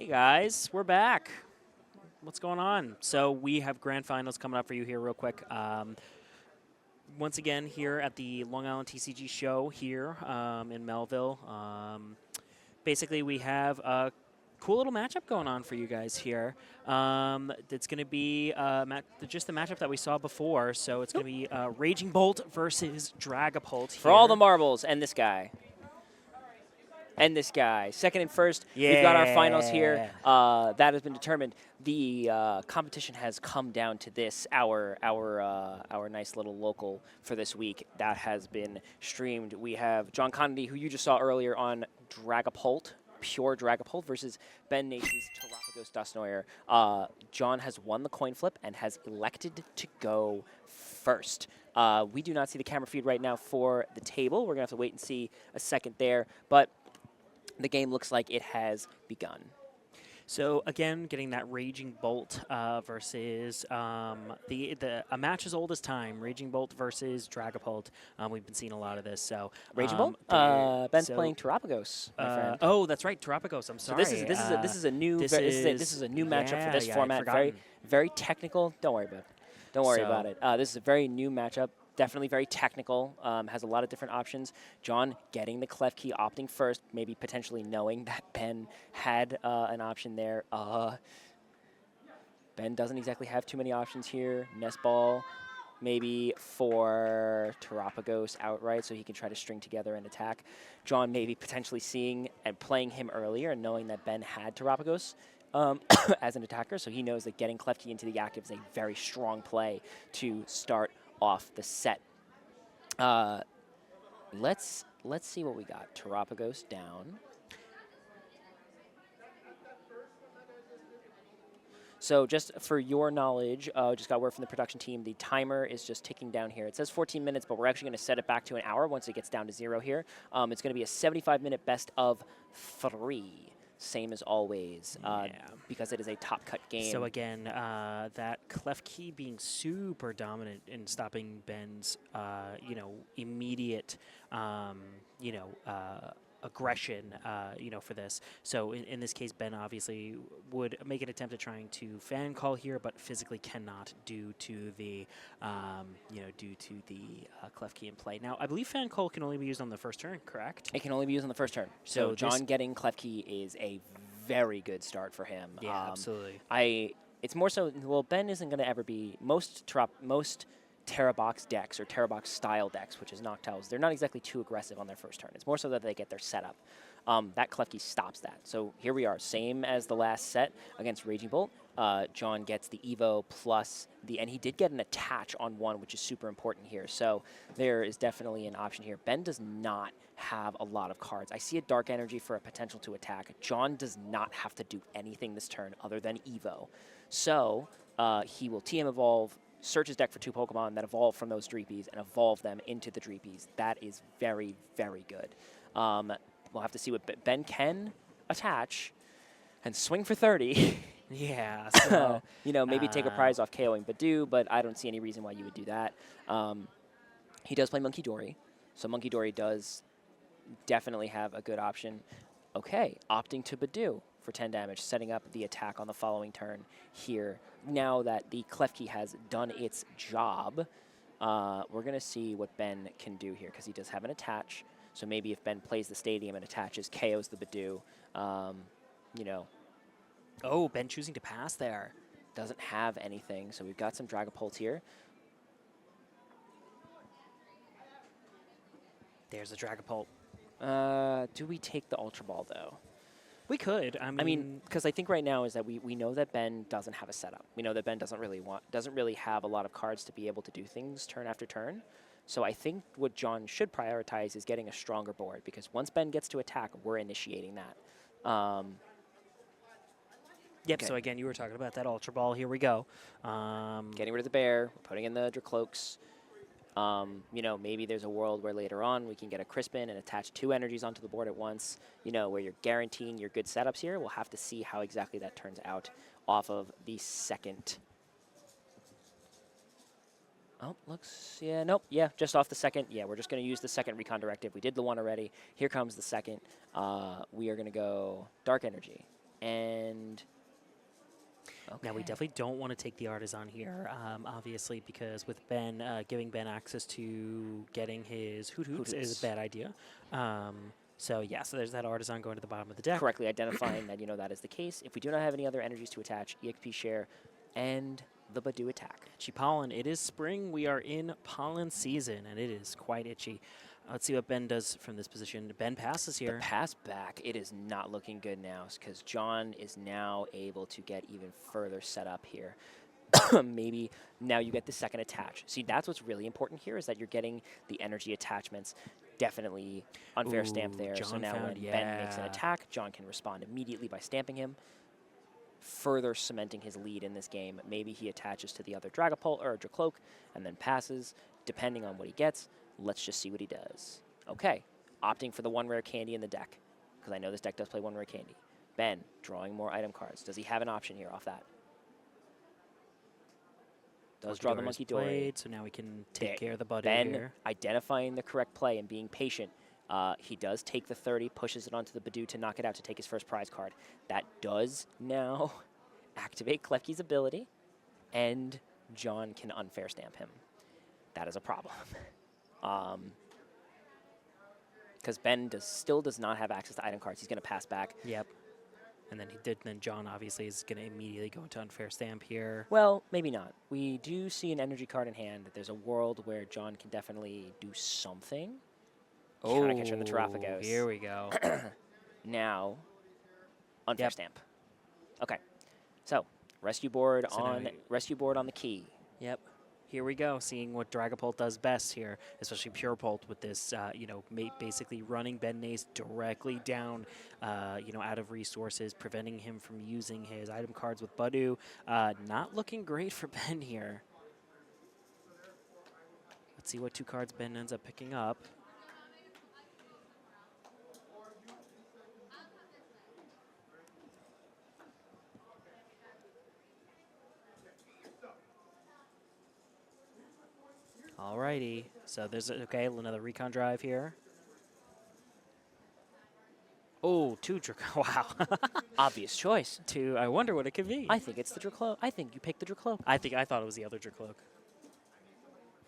Hey guys, we're back. What's going on? So we have grand finals coming up for you here real quick. Once again here at the Long Island TCG Show here in Melville. Basically, we have a cool little matchup going on for you guys here. It's going to be just the matchup that we saw before. So it's going to be Raging Bolt versus Dragapult here. For all the marbles and this guy. And this guy. Second and first, we've got our finals here. That has been determined. The competition has come down to this, our nice little local for this week. That has been streamed. We have John Conedy, who you just saw earlier on Dragapult, pure Dragapult, versus Ben Nace's Terrapagos Dustnoyer. John has won the coin flip and has elected to go first. We do not see the camera feed right now for the table. We're going to have to wait and see a second there. But the game looks like it has begun. So again, getting that Raging Bolt versus a match as old as time. Raging Bolt versus Dragapult. We've been seeing a lot of this. So Raging Bolt. Ben's playing Terrapagos, my friend. Oh, that's right, Terrapagos. I'm sorry. So this is a new matchup for this format. Very technical. Don't worry about it. Don't worry about it. This is a very new matchup. Definitely very technical, has a lot of different options. John getting the clef key, opting first, maybe potentially knowing that Ben had an option there. Ben doesn't exactly have too many options here. Nest Ball, maybe for Terrapagos outright, so he can try to string together an attack. John maybe potentially seeing and playing him earlier and knowing that Ben had Terrapagos as an attacker, so he knows that getting clef key into the active is a very strong play to start off the set. Let's see what we got. Terrapagos down. So just for your knowledge, just got word from the production team, the timer is just ticking down here. It says 14 minutes, but we're actually going to set it back to an hour once it gets down to 0 here. It's going to be a 75-minute best of 3. Same as always, because it is a top-cut game. So again, that clef key being super dominant in stopping Ben's, immediate, aggression, for this. So in this case, Ben obviously would make an attempt at trying to fan call here, but physically cannot due to the, clef key in play. Now, I believe fan call can only be used on the first turn, correct? It can only be used on the first turn. So John getting clef key is a very good start for him. Yeah, absolutely. It's more so, well, Ben isn't going to ever be, most Terrabox decks or Terrabox style decks, which is Noctows, they're not exactly too aggressive on their first turn. It's more so that they get their setup. That clef key stops that. So here we are, same as the last set against Raging Bolt. John gets the Evo plus and he did get an attach on 1, which is super important here. So there is definitely an option here. Ben does not have a lot of cards. I see a Dark Energy for a potential to attack. John does not have to do anything this turn other than Evo. So he will TM Evolve, search his deck for 2 Pokemon that evolve from those Dreepies and evolve them into the Dreepies. That is very, very good. We'll have to see what Ben can attach and swing for 30. Yeah. So, maybe take a prize off KOing Badoo, but I don't see any reason why you would do that. He does play Monkey Dory, so Monkey Dory does definitely have a good option. Okay, opting to Badoo for 10 damage, setting up the attack on the following turn here. Now that the clef key has done its job, we're going to see what Ben can do here, because he does have an attach. So maybe if Ben plays the Stadium and attaches, KOs the Badoo, Oh, Ben choosing to pass there. Doesn't have anything, so we've got some Dragapult here. There's the Dragapult. Do we take the Ultra Ball, though? We could. I mean, because I think right now is that we know that Ben doesn't have a setup. We know that Ben doesn't really have a lot of cards to be able to do things turn after turn. So I think what John should prioritize is getting a stronger board, because once Ben gets to attack, we're initiating that. Yep, okay. So again, you were talking about that Ultra Ball. Here we go. Getting rid of the bear, putting in the Dracloaks. Maybe there's a world where later on we can get a Crispin and attach 2 energies onto the board at once, where you're guaranteeing your good setups here. We'll have to see how exactly that turns out off of the second. Oh, just off the second. Yeah, we're just going to use the second Recon Directive. We did the 1 already. Here comes the second. We are going to go Dark Energy. And Now, we definitely don't want to take the Artisan here, obviously, because with Ben, giving Ben access to getting his Hoot Hoots is a bad idea. So, yeah, so there's that Artisan going to the bottom of the deck. correctly identifying that, that is the case. If we do not have any other energies to attach, EXP share and the Badoo attack. Itchy Pollen. It is spring. We are in pollen season, and it is quite itchy. Let's see what Ben does from this position. Ben passes here. The pass back, it is not looking good now because John is now able to get even further set up here. Maybe now you get the second attach. See, that's what's really important here is that you're getting the energy attachments. Definitely unfair stamp there. John so now when Ben makes an attack, John can respond immediately by stamping him, further cementing his lead in this game. Maybe he attaches to the other Dragapult or Dracloak and then passes, depending on what he gets. Let's just see what he does. Okay, opting for the one rare candy in the deck, because I know this deck does play one rare candy. Ben, drawing more item cards. Does he have an option here off that? Does draw the Monkey Dory. So now we can take care of the Badoo Ben here. identifying the correct play and being patient. He does take the 30, pushes it onto the Badoo to knock it out to take his first prize card. That does now activate Klefki's ability, and John can unfair stamp him. That is a problem. Because Ben still does not have access to item cards. He's going to pass back. Yep. And then then John obviously is going to immediately go into unfair stamp here. Well, maybe not. We do see an energy card in hand. There's a world where John can definitely do something. Counter catcher on the Terraphagos. Here we go. Now, unfair stamp. Okay. So, rescue board on the key. Yep. Here we go, seeing what Dragapult does best here, especially Purepult with this, basically running Ben Nace directly down, out of resources, preventing him from using his item cards with Badoo. Not looking great for Ben here. Let's see what two cards Ben ends up picking up. Alrighty, so there's another recon drive here. Oh, two wow. Obvious choice. Two. I wonder what it could be. I think it's the Dracloak. I think you picked the Dracloak. I thought it was the other Dracloak.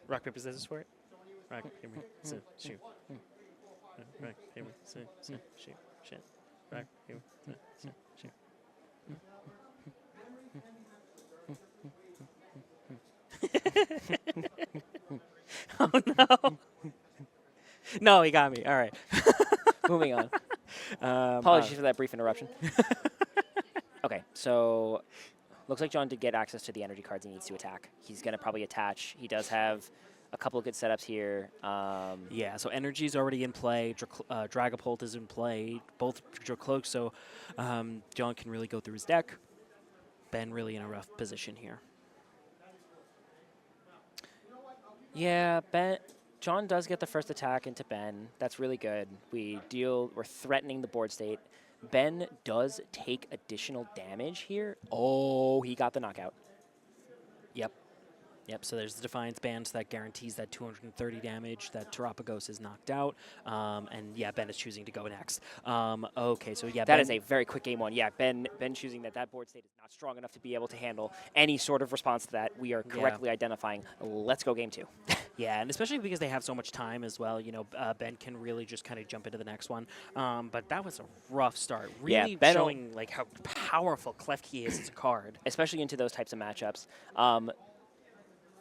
Rock paper scissors for it. Rock paper scissors shoot. Rock paper scissors shoot. Shit. Rock paper scissors shoot. Oh no! No, he got me. All right. Moving on. Apologies for that brief interruption. Okay, so looks like John did get access to the energy cards he needs to attack. He's going to probably attach. He does have a couple of good setups here. Yeah, so energy's already in play. Dragapult is in play. Both Dracloaks, so John can really go through his deck. Ben really in a rough position here. Yeah, John does get the first attack into Ben. That's really good. We're threatening the board state. Ben does take additional damage here. Oh, he got the knockout. Yep, so there's the Defiance Band, so that guarantees that 230 damage, that Terraphagos is knocked out, and yeah, Ben is choosing to go next. Okay, so yeah, that is a very quick game one. Yeah, Ben choosing that board state is not strong enough to be able to handle any sort of response to that. We are correctly identifying. Let's go game two. Yeah, and especially because they have so much time as well, Ben can really just kind of jump into the next one. But that was a rough start. Really showing like how powerful Klefki is as a card. Especially into those types of matchups.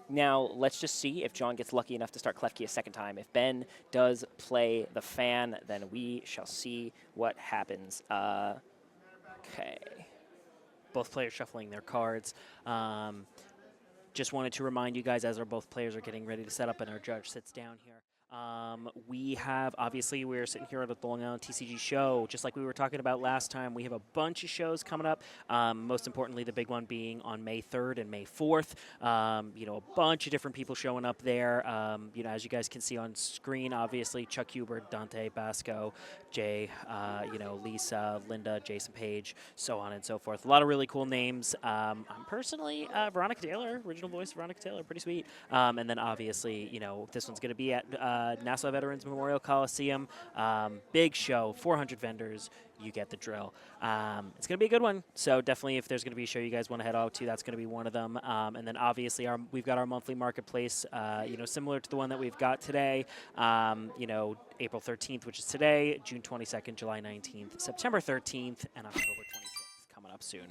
Now, let's just see if John gets lucky enough to start Klefki a second time. If Ben does play the fan, then we shall see what happens. Okay. Both players shuffling their cards. Just wanted to remind you guys, as both players are getting ready to set up and our judge sits down here. We're sitting here at the Long Island TCG Show, just like we were talking about last time. We have a bunch of shows coming up, most importantly, the big one being on May 3rd and May 4th. A bunch of different people showing up there. As you guys can see on screen, obviously, Chuck Hubert, Dante Basco, Jay, Lisa, Linda, Jason Page, so on and so forth. A lot of really cool names. I'm personally Veronica Taylor, original voice Veronica Taylor, pretty sweet. And then obviously, this one's going to be at Nassau Veterans Memorial Coliseum. Big show, 400 vendors. You get the drill. It's going to be a good one. So definitely, if there's going to be a show you guys want to head out to, that's going to be one of them. And then obviously, we've got our monthly marketplace, similar to the one that we've got today. April 13th, which is today, June 22nd, July 19th, September 13th, and October 26th coming up soon.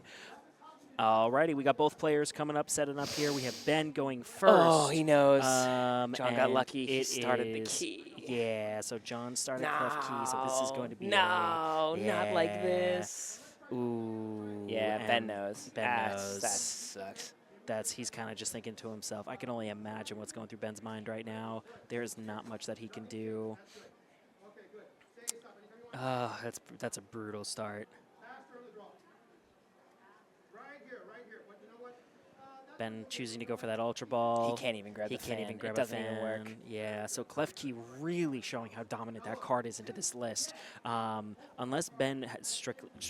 Alrighty, we got both players coming up, setting up here. We have Ben going first. Oh, he knows. John got and lucky. He started the key. Yeah, so John started Clef Key, so this is going to be not like this. Ooh. Yeah, and Ben knows. Ben knows. That sucks. He's kind of just thinking to himself, I can only imagine what's going through Ben's mind right now. There's not much that he can do. Oh, that's a brutal start. Ben choosing to go for that Ultra Ball. He can't even grab He the can't fan. even grab it doesn't a fan. even work. Yeah, so Clef Key really showing how dominant that card is into this list. Unless Ben has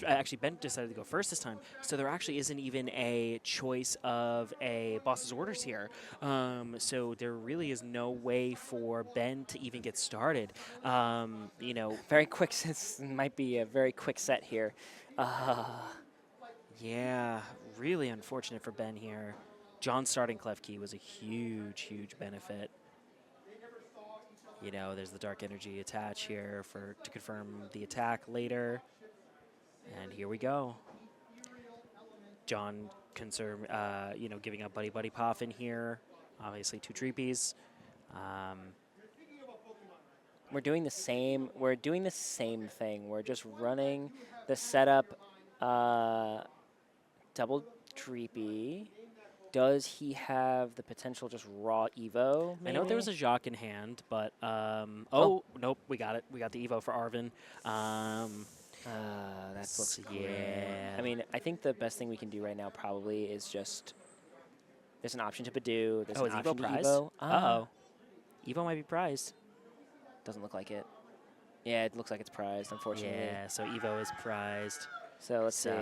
actually Ben decided to go first this time, so there actually isn't even a choice of a boss's orders here. So there really is no way for Ben to even get started. Very quick. This might be a very quick set here. Yeah, really unfortunate for Ben here. John starting Clef Key was a huge, huge benefit. There's the Dark Energy attach here to confirm the attack later. And here we go. John giving up Buddy Poffin here. Obviously 2 Dreepies. We're doing the same. We're doing the same thing. We're just running the setup. Double Dreepy. Does he have the potential just raw Evo? Maybe? I know there was a Jacques in hand, but nope, we got it. We got the Evo for Arvin. That's looks yeah. I mean, I think the best thing we can do right now probably is just there's an option to Badoo. There's an is option Evo to prized? Evo. Uh-oh. Evo might be prized. Doesn't look like it. Yeah, it looks like it's prized, unfortunately. Yeah, so Evo is prized. So let's see.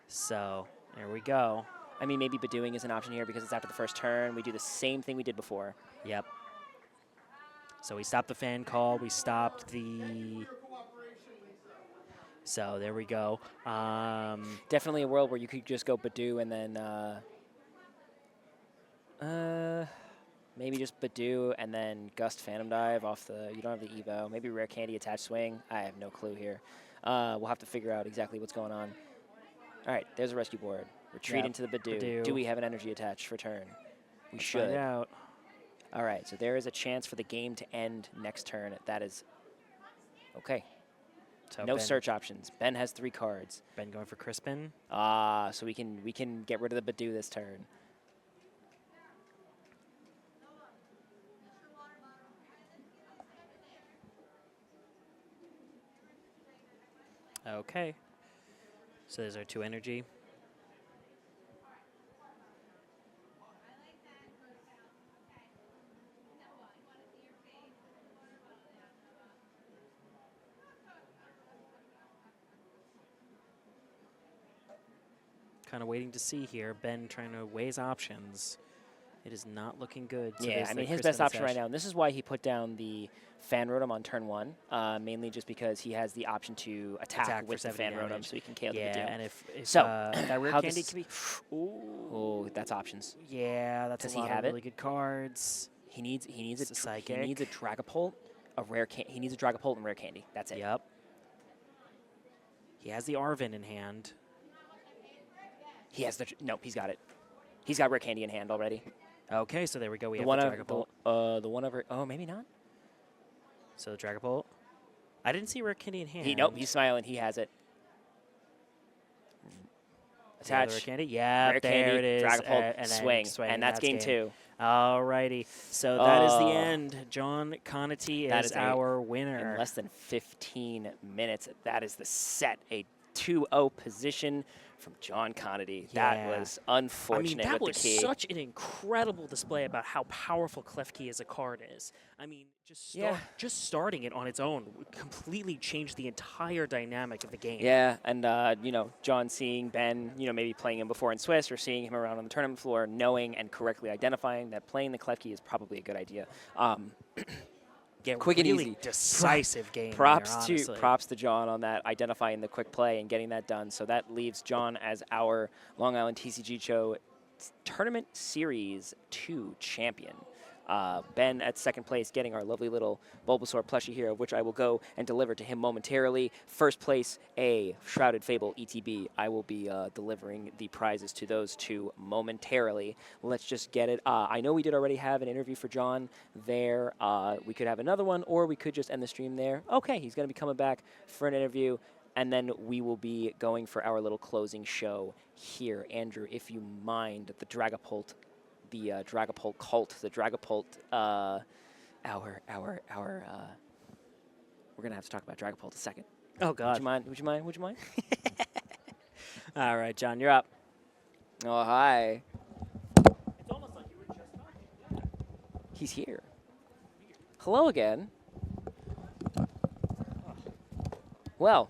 So there we go. I mean, maybe Badooing is an option here because it's after the first turn. We do the same thing we did before. Yep. So we stopped the fan call. We stopped the... So there we go. Definitely a world where you could just go Badoo and then... maybe just Badoo and then Gust Phantom Dive off the... You don't have the Evo. Maybe Rare Candy Attach Swing. I have no clue here. We'll have to figure out exactly what's going on. All right, there's a rescue board. Retreat into the Badoo. Do we have an energy attached for turn? We should. Find out. All right, so there is a chance for the game to end next turn. That is okay. So no Ben, search options. Ben has 3 cards. Ben going for Crispin. So we can get rid of the Badoo this turn. Okay. So there's our 2 energy. Kind of waiting to see here. Ben trying to weigh his options. It is not looking good. So Yeah, I mean, his best option right now, and this is why he put down the Fan Rotom on turn 1, mainly just because he has the option to attack with the Fan Rotom, so he can KO the Badoo. Yeah, and if So, that Rare how Candy this- can be... Oh, that's options. Yeah, that's Does a he lot have of it? really good cards. He needs It's a he Psychic. needs a Dragapult, he needs a Dragapult and Rare Candy. That's it. Yep. He has the Arvin in hand. He has no, he's got it. He's got Rare Candy in hand already. Okay, so there we go. We The have one the of Dragapult. the one over. Oh, maybe not. So the Dragapult. I didn't see Rare Candy in hand. Nope, he's smiling. He has it. The other Rare Attach. Candy. Yeah, Rare there Candy, it is. Dragapult, and then swing, and that's game 2. Alrighty. So that is the Oh. end. John Conity That is is our winner. In less than 15 minutes, that is the set. A 2-0 position from John Connedy. Yeah. That was unfortunate that with was the key. such an incredible display about how powerful Clef Key as a card is. I mean, just starting it on its own would completely changed the entire dynamic of the game. Yeah, and John seeing Ben, maybe playing him before in Swiss or seeing him around on the tournament floor, knowing and correctly identifying that playing the Clef Key is probably a good idea. Quick really and easy, decisive game. Props there, to John on that, identifying the quick play and getting that done. So that leaves John as our Long Island TCG Show Tournament Series 2 champion. Ben at second place, getting our lovely little Bulbasaur plushie here, which I will go and deliver to him momentarily. First place, a Shrouded Fable ETB. I will be delivering the prizes to those two momentarily. Let's just get it. I know we did already have an interview for John there. We could have another one, or we could just end the stream there. Okay, he's going to be coming back for an interview, and then we will be going for our little closing show here. Andrew, if you mind, the Dragapult cult, the Dragapult, we're gonna have to talk about Dragapult a second. Oh God. Would you mind? All right, John, you're up. Oh, hi. It's almost like you were just talking. He's here. Hello again. Well,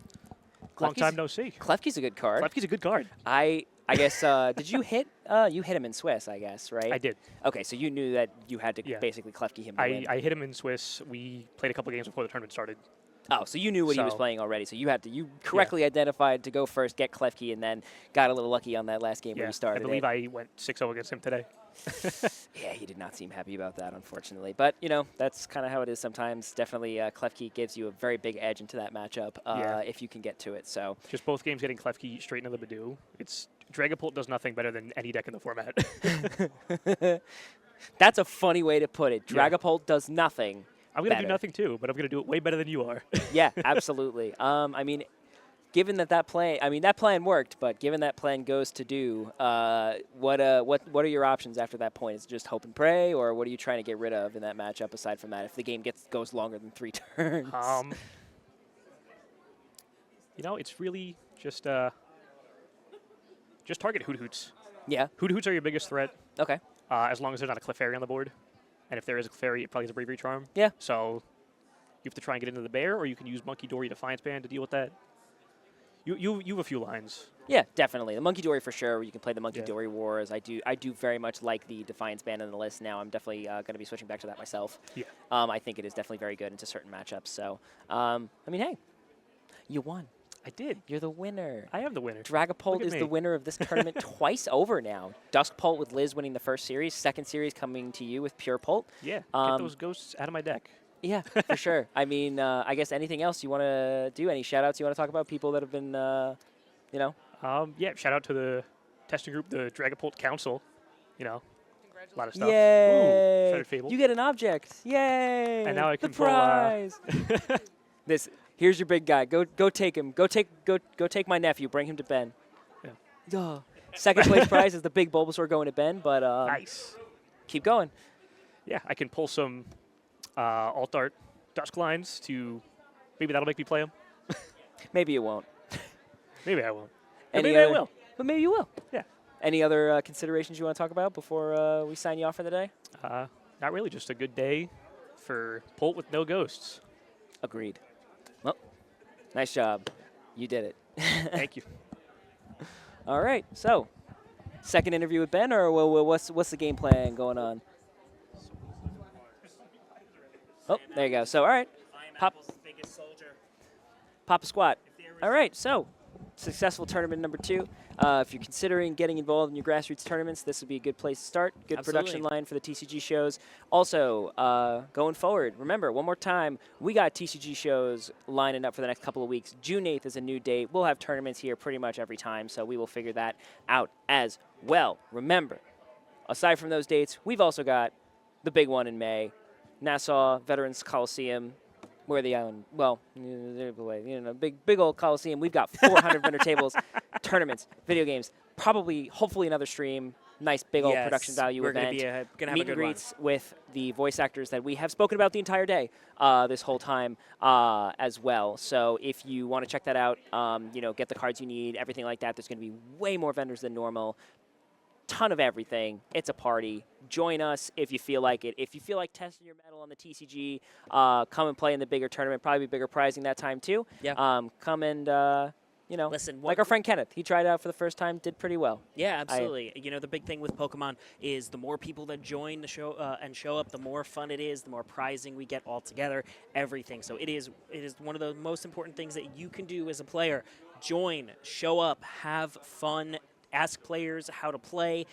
Long time no see. Klefki's a good card. Klefki's a good card. I guess, did you hit, you hit him in Swiss, I guess, right? I did. Okay, so you knew that you had to basically Klefki him to win. I hit him in Swiss. We played a couple games before the tournament started. Oh, so you knew what he was playing already. So you correctly identified to go first, get Klefki, and then got a little lucky on that last game where you started. I believe I went 6-0 against him today. Yeah, he did not seem happy about that, unfortunately. But, that's kind of how it is sometimes. Definitely Klefki gives you a very big edge into that matchup if you can get to it. So just both games getting Klefki straight into the Badoo. Dragapult does nothing better than any deck in the format. That's a funny way to put it. Dragapult does nothing. I'm going to do nothing too, but I'm going to do it way better than you are. Yeah, absolutely. I mean, given that plan worked, but given that plan goes to do, what are your options after that point? Is it just hope and pray, or what are you trying to get rid of in that matchup aside from that? If the game goes longer than 3 turns, it's really just target Hoot Hoots. Yeah, Hoot Hoots are your biggest threat. Okay. As long as there's not a Clefairy on the board, and if there is a Clefairy, it probably has a Bravery Charm. Yeah. So you have to try and get into the bear, or you can use Monkey Dory Defiance Band to deal with that. You have a few lines. Yeah, definitely. The Monkey Dory for sure. You can play the Monkey Dory Wars. I do very much like the Defiance Band on the list now. I'm definitely going to be switching back to that myself. Yeah. I think it is definitely very good into certain matchups. So, hey, you won. I did. You're the winner. I am the winner. Dragapult is the winner of this tournament twice over now. Duskpult with Liz winning the first series. Second series coming to you with Pure Pult. Yeah, get those ghosts out of my deck. Yeah, for sure. I mean, I guess anything else you want to do? Any shout-outs you want to talk about? People that have been, Yeah, shout out to the testing group, the Dragapult Council. A lot of stuff. Yay! Ooh, Shredded Fable. You get an object. Yay! And now I can the pull, prize. Here's your big guy. Go take him. Go take my nephew. Bring him to Ben. Yeah. Second place prize is the big Bulbasaur going to Ben, but nice. Keep going. Yeah, I can pull some Alt Art Dusk lines to maybe that'll make me play them. Maybe you won't. Maybe I won't. Maybe I will. But maybe you will. Yeah. Any other considerations you want to talk about before we sign you off for the day? Not really. Just a good day for Pult with no ghosts. Agreed. Well, nice job. You did it. Thank you. All right. So, second interview with Ben, or what's the game plan going on? Oh, there you go. So, all right. Pop a squat. All right. So, successful tournament number 2. If you're considering getting involved in your grassroots tournaments, this would be a good place to start. Good production line for the TCG shows. Also, going forward, remember, one more time, we got TCG shows lining up for the next couple of weeks. June 8th is a new date. We'll have tournaments here pretty much every time, so we will figure that out as well. Remember, aside from those dates, we've also got the big one in May, Nassau Veterans Coliseum. Where the island, big old Coliseum. We've got 400 vendor tables, tournaments, video games, hopefully another stream. nice big old Yes, production value we're event. gonna have a Meet and good greets with the voice actors that we have spoken about the entire day, this whole time as well. So if you want to check that out, get the cards you need, everything like that. There's going to be way more vendors than normal. Ton of everything. It's a party. Join us if you feel like it. If you feel like testing your mettle on the TCG, come and play in the bigger tournament. Probably bigger prizing that time too. Yeah. Come and Listen, like our friend Kenneth. He tried out for the first time, did pretty well. Yeah, absolutely. The big thing with Pokemon is the more people that join the show and show up, the more fun it is, the more prizing we get all together, everything. So it is one of the most important things that you can do as a player. Join, show up, have fun, ask players how to play.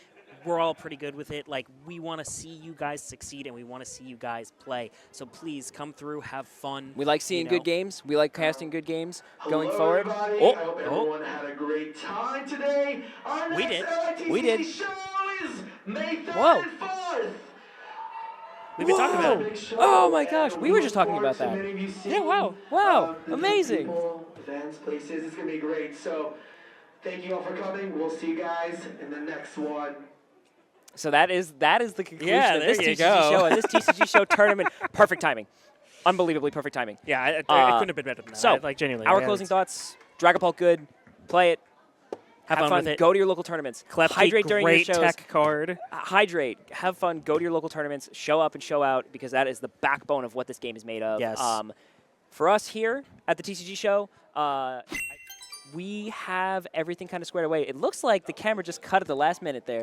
We're all pretty good with it. Like, we want to see you guys succeed, and we want to see you guys play. So please come through, have fun. We like seeing good games. We like casting good games going Hello, forward. Everybody. Oh, I hope everyone had a great time today. Our We next did. LITCG We did. show is May 3rd Whoa. and 4th. We've been talking about it. Big show, Oh my and gosh, we were look just talking forward about to that. many of you Yeah, seeing, wow, the different amazing. people, events, places. It's going to be great. So thank you all for coming. We'll see you guys in the next one. So that is the conclusion Yeah, of this there you TCG go. show and this TCG show tournament. Perfect timing. Unbelievably perfect timing. Yeah, it couldn't have been better than that. So, Genuinely. our yeah, closing it's- thoughts, Dragon Ball good, play it, Have fun with it. go to your local tournaments. Klepke, Hydrate during your great shows. tech card. Hydrate, have fun, go to your local tournaments, show up and show out, because that is the backbone of what this game is made of. Yes. For us here at the TCG show, we have everything kind of squared away. It looks like the camera just cut at the last minute there.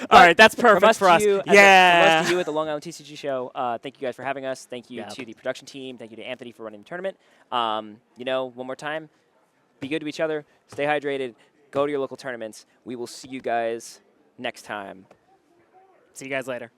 All right, that's From perfect for us. to you from Yeah. us to you at the Long Island TCG Show, thank you guys for having us. Thank you Yeah. to the production team. Thank you to Anthony for running the tournament. One more time, be good to each other. Stay hydrated. Go to your local tournaments. We will see you guys next time. See you guys later.